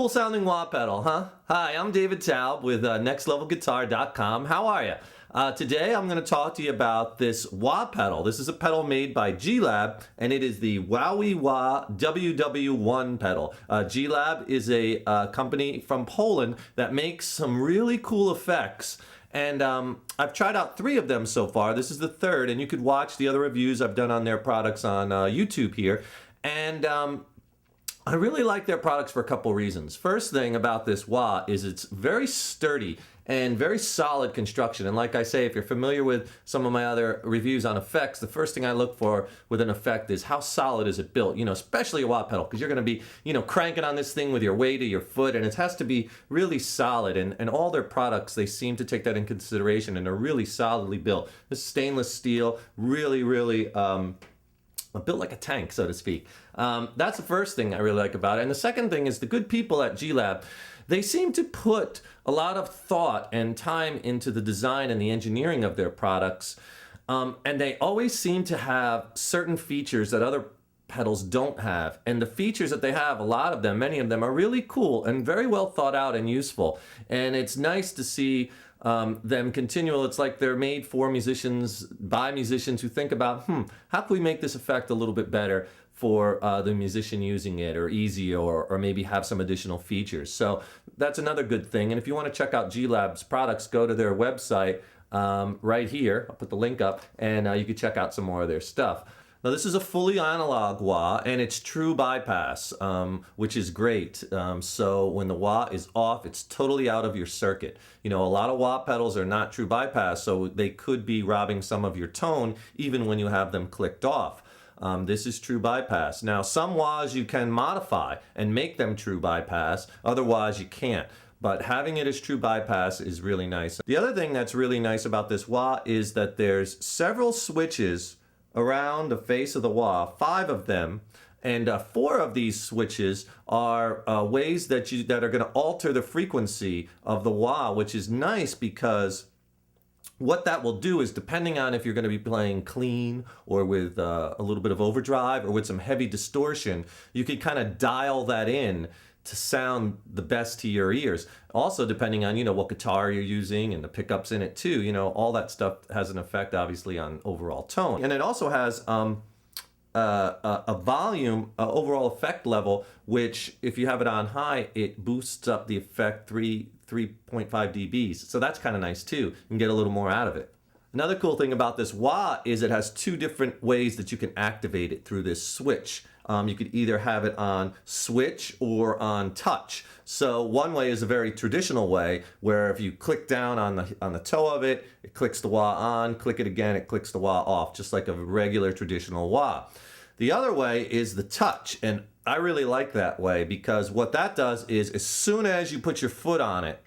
cool sounding wah pedal, huh? Hi, I'm David Taub with nextlevelguitar.com. How are you? Today I'm going to talk to you about this wah pedal. This is a pedal made by Glab, and it is the Wowee Wah WW1 pedal. Glab is a company from Poland that makes some really cool effects. And I've tried out 3 of them so far. This is the 3rd, and you could watch the other reviews I've done on their products on YouTube here. And I really like their products for a couple reasons. First thing about this wah is it's very sturdy and very solid construction. And like I say, if you're familiar with some of my other reviews on effects, the first thing I look for with an effect is how solid is it built, especially a wah pedal, because you're going to be, cranking on this thing with your weight of your foot, and it has to be really solid. And all their products, they seem to take that in consideration, and they're really solidly built. This stainless steel, really built like a tank, so to speak. That's the first thing I really like about it. And the second thing is the good people at Glab. They seem to put a lot of thought and time into the design and the engineering of their products. And they always seem to have certain features that other pedals don't have. And the features that they have, a lot of them, many of them, are really cool and very well thought out and useful. And it's nice to see them continual. It's like they're made for musicians, by musicians who think about, how can we make this effect a little bit better for the musician using it, or easier, or maybe have some additional features. So that's another good thing. And if you want to check out Glab's products, go to their website right here. I'll put the link up, and you can check out some more of their stuff. Now, this is a fully analog wah, and it's true bypass, which is great. So when the wah is off, it's totally out of your circuit. A lot of wah pedals are not true bypass, so they could be robbing some of your tone even when you have them clicked off. This is true bypass. Now, some wahs you can modify and make them true bypass, otherwise you can't. But having it as true bypass is really nice. The other thing that's really nice about this wah is that there's several switches around the face of the wah, 5 of them, and 4 of these switches are ways that are going to alter the frequency of the wah, which is nice because what that will do is, depending on if you're going to be playing clean or with a little bit of overdrive or with some heavy distortion, you can kind of dial that in to sound the best to your ears. Also, depending on, what guitar you're using and the pickups in it too, all that stuff has an effect, obviously, on overall tone. And it also has a volume, overall effect level, which if you have it on high, it boosts up the effect 3.5 dBs. So that's kind of nice too. You can get a little more out of it. Another cool thing about this wah is it has 2 different ways that you can activate it through this switch. You could either have it on switch or on touch. So one way is a very traditional way, where if you click down on the toe of it, it clicks the wah on, click it again, it clicks the wah off, just like a regular traditional wah. The other way is the touch, and I really like that way because what that does is, as soon as you put your foot on it,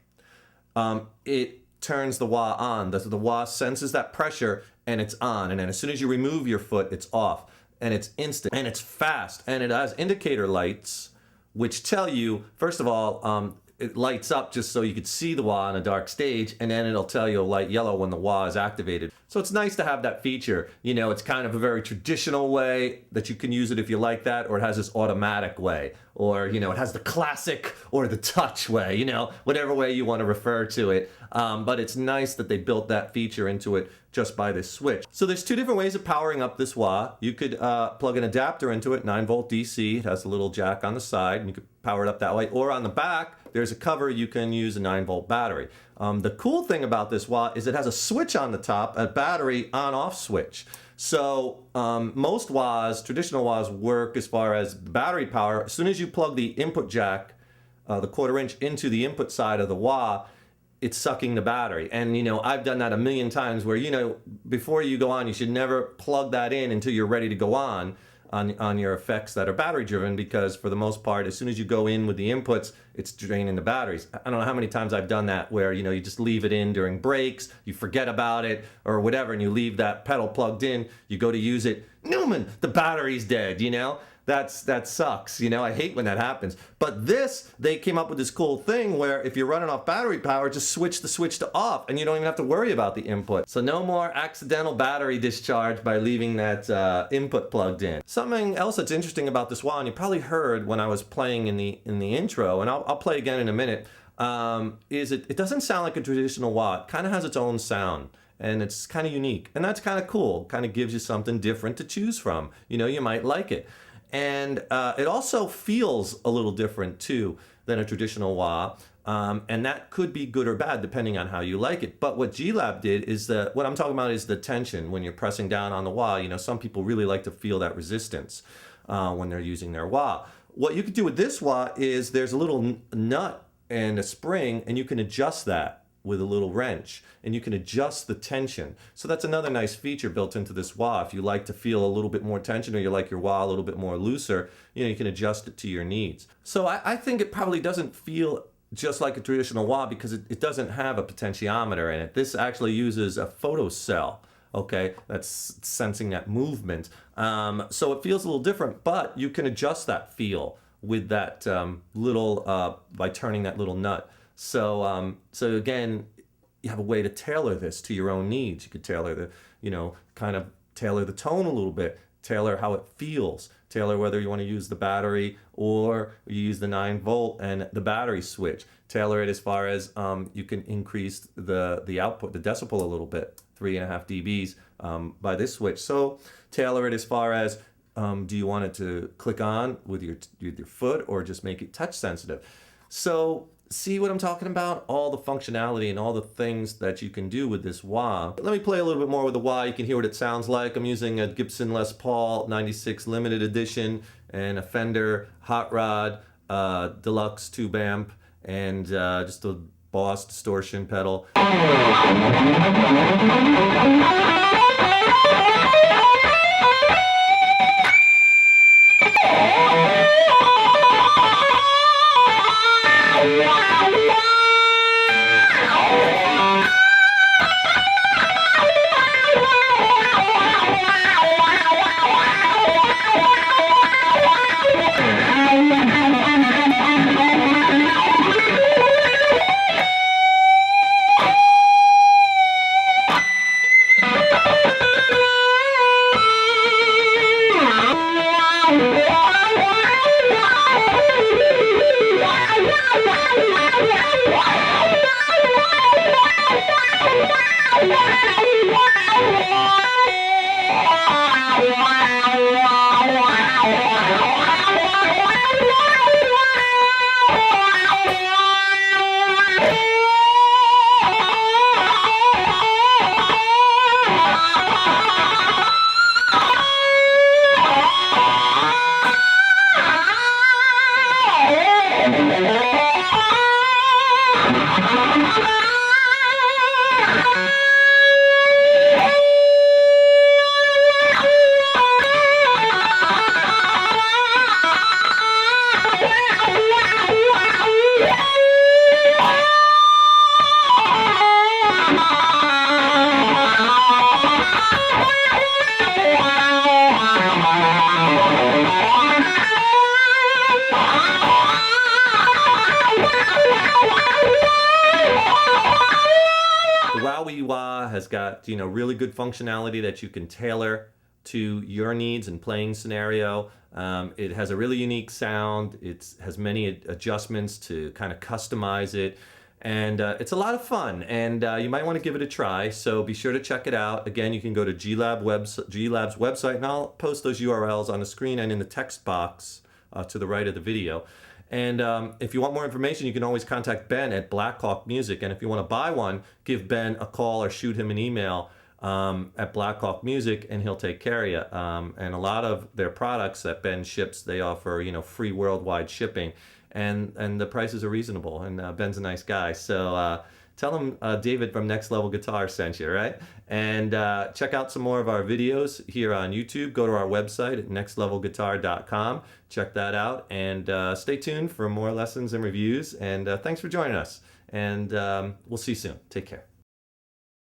it turns the wah on. The wah senses that pressure and it's on, and then as soon as you remove your foot, it's off. And it's instant, and it's fast, and it has indicator lights which tell you, first of all, it lights up just so you could see the wah on a dark stage, and then it'll tell you a light yellow when the wah is activated. So it's nice to have that feature. It's kind of a very traditional way that you can use it if you like that, or it has this automatic way, or it has the classic or the touch way, whatever way you want to refer to it. But it's nice that they built that feature into it just by this switch. So there's 2 different ways of powering up this wah. You could plug an adapter into it, 9-volt DC. It has a little jack on the side, and you could power it up that way. Or on the back, there's a cover. You can use a 9-volt battery. The cool thing about this wah is it has a switch on the top, a battery on-off switch. So most wahs, traditional wahs, work as far as the battery power. As soon as you plug the input jack, the 1/4 inch, into the input side of the wah, it's sucking the battery. And I've done that a million times where, before you go on, you should never plug that in until you're ready to go on your effects that are battery driven, because for the most part, as soon as you go in with the inputs, it's draining the batteries. I don't know how many times I've done that where, you just leave it in during breaks, you forget about it or whatever, and you leave that pedal plugged in, you go to use it, Newman, the battery's dead, that sucks. You know, I hate when that happens. But this, they came up with this cool thing where if you're running off battery power, just switch the switch to off and you don't even have to worry about the input. So no more accidental battery discharge by leaving that input plugged in. Something else that's interesting about this wah, and you probably heard when I was playing in the intro, and I'll play again in a minute, is it doesn't sound like a traditional wah. It kind of has its own sound. And it's kind of unique. And that's kind of cool. Kind of gives you something different to choose from. You know, you might like it. And it also feels a little different too than a traditional wah. And that could be good or bad depending on how you like it. But what Glab did is what I'm talking about is the tension when you're pressing down on the wah. You know, some people really like to feel that resistance when they're using their wah. What you could do with this wah is there's a little nut and a spring, and you can adjust that with a little wrench, and you can adjust the tension. So that's another nice feature built into this wah. If you like to feel a little bit more tension, or you like your wah a little bit more looser, you know, you can adjust it to your needs. So I think it probably doesn't feel just like a traditional wah because it doesn't have a potentiometer in it. This actually uses a photocell, okay, that's sensing that movement. So it feels a little different, but you can adjust that feel with that by turning that little nut. So again, you have a way to tailor this to your own needs. You could tailor kind of tailor the tone a little bit, tailor how it feels, tailor whether you want to use the battery or you use the 9-volt and the battery switch. Tailor it as far as you can increase the output, the decibel a little bit, 3.5 dBs by this switch. So tailor it as far as do you want it to click on with your foot or just make it touch sensitive? So see what I'm talking about? All the functionality and all the things that you can do with this wah. Let me play a little bit more with the wah. You can hear what it sounds like. I'm using a Gibson Les Paul 96 limited edition and a Fender Hot Rod Deluxe tube amp and just a Boss distortion pedal. Wowee Wah has got, really good functionality that you can tailor to your needs and playing scenario. It has a really unique sound. It has many adjustments to kind of customize it. And it's a lot of fun, and you might want to give it a try, so be sure to check it out. Again, you can go to Glab's website, and I'll post those URLs on the screen and in the text box to the right of the video. And if you want more information, you can always contact Ben at Black Hawk Music. And if you want to buy one, give Ben a call or shoot him an email at Black Hawk Music, and he'll take care of you. And a lot of their products that Ben ships, they offer free worldwide shipping, and the prices are reasonable. And Ben's a nice guy, so tell him David from Next Level Guitar sent you, right? And check out some more of our videos here on YouTube. Go to our website at nextlevelguitar.com. Check that out, and stay tuned for more lessons and reviews. And thanks for joining us. And we'll see you soon. Take care.